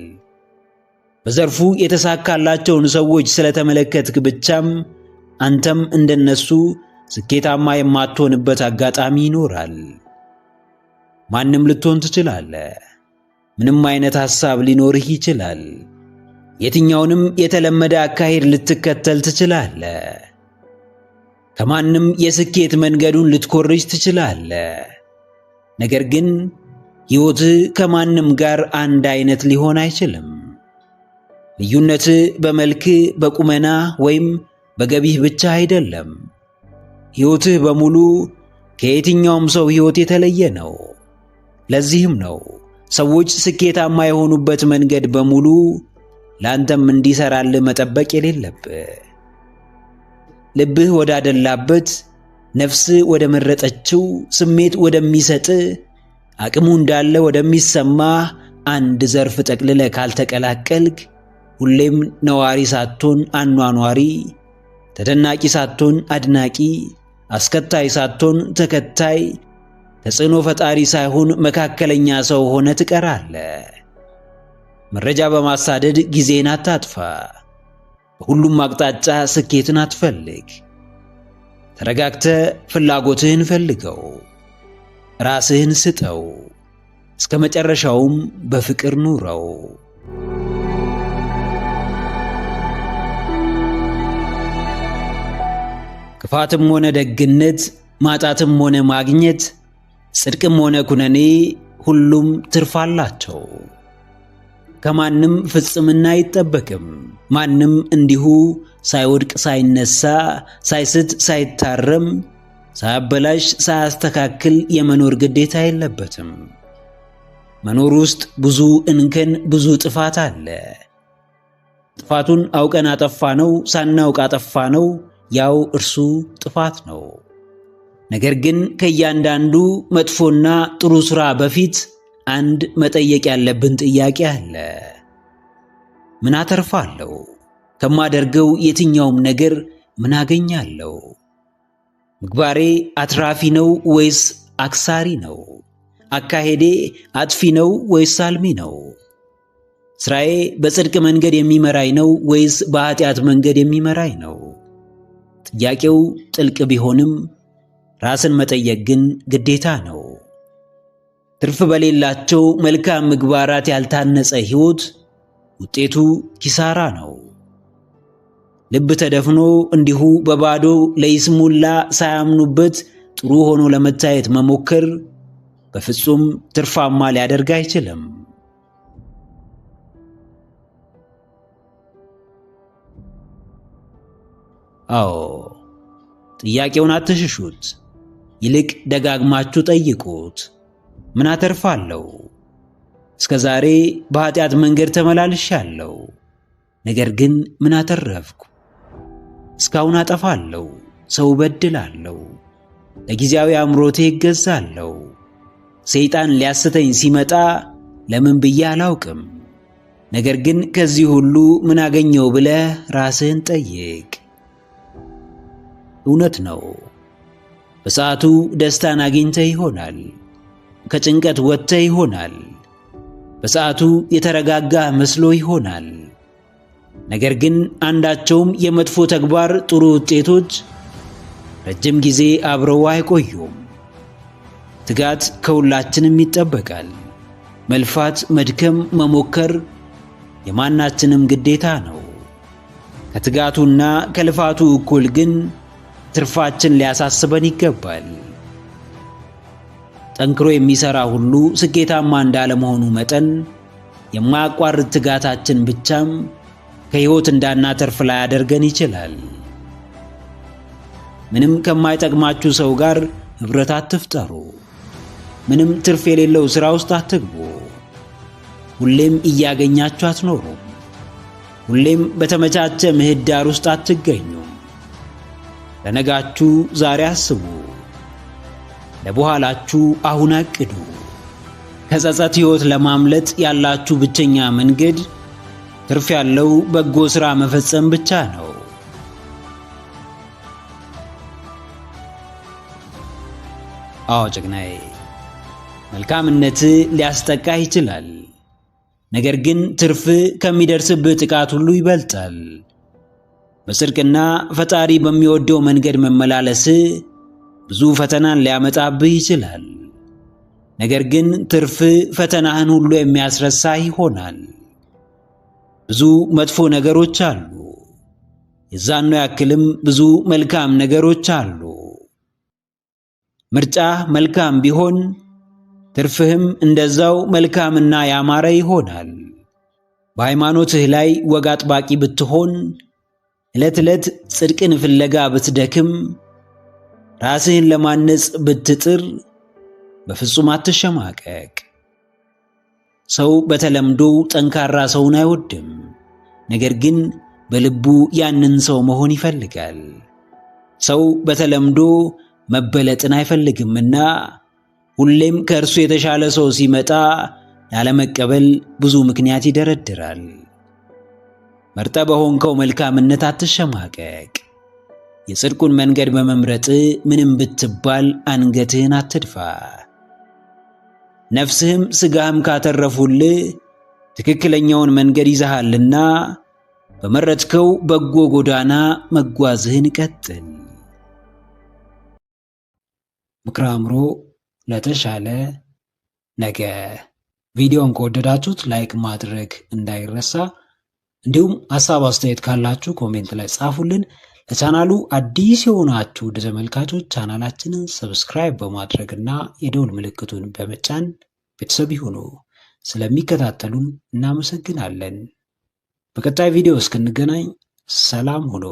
በዘርፉ የተሳካላቸውን ሰዎች ስለተመለከትክ ብቻም አንተም እንደነሱ ስኬታማ የማትሆንበት አጋጣሚ ይኖራል። ማንም ልትሆን ትችላለህ። ምንም አይነት ሐሳብ ሊኖርህ ይችላል። የትኛውንም የተለመደ አካሄድ ልትከተል ትችላለህ። ከማንም የስኬት መንገዱን ልትኮርጅ ትችላለህ። ነገር ግን ሕይወትህ ከማንም ጋር አንድ አይነት ሊሆን አይችልም። ልዩነትህ በመልክ፣ በቁመና ወይም በገቢህ ብቻ አይደለም። ሕይወትህ በሙሉ ከየትኛውም ሰው ሕይወት የተለየ ነው። ለዚህም ነው ሰዎች ስኬታማ የሆኑበት መንገድ በሙሉ ለአንተም እንዲሰራልህ መጠበቅ የሌለብህ። ልብህ ወዳደላበት፣ ነፍስህ ወደ መረጠችው፣ ስሜት ወደሚሰጥህ፣ አቅሙ እንዳለ ወደሚሰማ አንድ ዘርፍ ጠቅልለ ካልተቀላቀልክ ሁሌም ነዋሪ ሳትሆን አኗኗሪ፣ ተደናቂ ሳትሆን አድናቂ፣ አስከታይ ሳትሆን ተከታይ፣ ተጽዕኖ ፈጣሪ ሳይሆን መካከለኛ ሰው ሆነ ትቀራለህ። መረጃ በማሳደድ ጊዜን አታጥፋ። በሁሉም አቅጣጫ ስኬትን አትፈልግ። ተረጋግተህ ፍላጎትህን ፈልገው፣ ራስህን ስጠው፣ እስከ መጨረሻውም በፍቅር ኑረው። ክፋትም ሆነ ደግነት፣ ማጣትም ሆነ ማግኘት፣ ጽድቅም ሆነ ኩነኔ ሁሉም ትርፍ አላቸው። ከማንም ፍጽምና አይጠበቅም። ማንም እንዲሁ ሳይወድቅ ሳይነሳ፣ ሳይስት ሳይታረም፣ ሳያበላሽ ሳያስተካክል የመኖር ግዴታ የለበትም። መኖር ውስጥ ብዙ እንከን፣ ብዙ ጥፋት አለ። ጥፋቱን አውቀን አጠፋ ነው፣ ሳናውቅ አጠፋ ነው፣ ያው እርሱ ጥፋት ነው። ነገር ግን ከእያንዳንዱ መጥፎና ጥሩ ሥራ በፊት አንድ መጠየቅ ያለብን ጥያቄ አለ። ምን አተርፋለሁ? ከማደርገው የትኛውም ነገር ምን አገኛለሁ? ምግባሬ አትራፊ ነው ወይስ አክሳሪ ነው? አካሄዴ አጥፊ ነው ወይስ አልሚ ነው? ስራዬ በጽድቅ መንገድ የሚመራኝ ነው ወይስ በኃጢአት መንገድ የሚመራኝ ነው? ጥያቄው ጥልቅ ቢሆንም ራስን መጠየቅ ግን ግዴታ ነው። ትርፍ በሌላቸው መልካም ምግባራት ያልታነጸ ሕይወት ውጤቱ ኪሳራ ነው። ልብ ተደፍኖ እንዲሁ በባዶ ለይስሙላ ሳያምኑበት ጥሩ ሆኖ ለመታየት መሞከር በፍጹም ትርፋማ ሊያደርግ አይችልም። አዎ፣ ጥያቄውን አትሽሹት። ይልቅ ደጋግማችሁ ጠይቁት። ምን አተርፋለሁ? እስከ ዛሬ በኃጢአት መንገድ ተመላልሻለሁ፣ ነገር ግን ምን አተረፍኩ? እስካሁን አጠፋለሁ፣ ሰው በድላለሁ፣ ለጊዜያዊ አምሮቴ ይገዛለሁ። ሰይጣን ሊያስተኝ ሲመጣ ለምን ብዬ አላውቅም። ነገር ግን ከዚህ ሁሉ ምን አገኘው ብለህ ራስህን ጠይቅ። እውነት ነው፣ በሰዓቱ ደስታን አግኝተህ ይሆናል። ከጭንቀት ወጥተህ ይሆናል። በሰዓቱ የተረጋጋ መስሎ ይሆናል። ነገር ግን አንዳቸውም የመጥፎ ተግባር ጥሩ ውጤቶች ረጅም ጊዜ አብረው አይቆዩም። ትጋት ከሁላችንም ይጠበቃል። መልፋት፣ መድከም፣ መሞከር የማናችንም ግዴታ ነው። ከትጋቱና ከልፋቱ እኩል ግን ትርፋችን ሊያሳስበን ይገባል። ጠንክሮ የሚሰራ ሁሉ ስኬታማ እንዳለመሆኑ መጠን የማያቋርጥ ትጋታችን ብቻም ከሕይወት እንዳናተርፍ ላያደርገን ይችላል። ምንም ከማይጠቅማችሁ ሰው ጋር ኅብረት አትፍጠሩ። ምንም ትርፍ የሌለው ሥራ ውስጥ አትግቡ። ሁሌም እያገኛችሁ አትኖሩም። ሁሌም በተመቻቸ ምህዳር ውስጥ አትገኙም። ለነጋችሁ ዛሬ አስቡ፣ ለበኋላችሁ አሁን አቅዱ። ከጸጸት ሕይወት ለማምለጥ ያላችሁ ብቸኛ መንገድ ትርፍ ያለው በጎ ሥራ መፈጸም ብቻ ነው። አዎ ጀግናዬ፣ መልካምነት ሊያስጠቃህ ይችላል። ነገር ግን ትርፍ ከሚደርስብህ ጥቃት ሁሉ ይበልጣል። በጽድቅና ፈጣሪ በሚወደው መንገድ መመላለስ ብዙ ፈተናን ሊያመጣብህ ይችላል። ነገር ግን ትርፍ ፈተናህን ሁሉ የሚያስረሳህ ይሆናል። ብዙ መጥፎ ነገሮች አሉ፣ የዛኑ ያክልም ብዙ መልካም ነገሮች አሉ። ምርጫህ መልካም ቢሆን ትርፍህም እንደዛው መልካምና ያማረ ይሆናል። በሃይማኖትህ ላይ ወግ አጥባቂ ብትሆን፣ ዕለት ዕለት ጽድቅን ፍለጋ ብትደክም፣ ራስህን ለማነጽ ብትጥር በፍጹም አትሸማቀቅ። ሰው በተለምዶ ጠንካራ ሰውን አይወድም፣ ነገር ግን በልቡ ያንን ሰው መሆን ይፈልጋል። ሰው በተለምዶ መበለጥን አይፈልግምና ሁሌም ከእርሱ የተሻለ ሰው ሲመጣ ላለመቀበል ብዙ ምክንያት ይደረድራል። መርጠ በሆንከው መልካምነት አትሸማቀቅ። የጽድቁን መንገድ በመምረጥ ምንም ብትባል አንገትህን አትድፋ። ነፍስህም ሥጋህም ካተረፉልህ ትክክለኛውን መንገድ ይዘሃልና በመረጥከው በጎ ጎዳና መጓዝህን ቀጥል። ምክረ አእምሮ ለተሻለ ነገ። ቪዲዮን ከወደዳችሁት ላይክ ማድረግ እንዳይረሳ፣ እንዲሁም ሐሳብ አስተያየት ካላችሁ ኮሜንት ላይ ጻፉልን። ለቻናሉ አዲስ የሆናችሁ ውድ ተመልካቾች ቻናላችንን ሰብስክራይብ በማድረግና የደውል ምልክቱን በመጫን ቤተሰብ ይሁኑ። ስለሚከታተሉን እናመሰግናለን። በቀጣይ ቪዲዮ እስክንገናኝ ሰላም ሁኑ።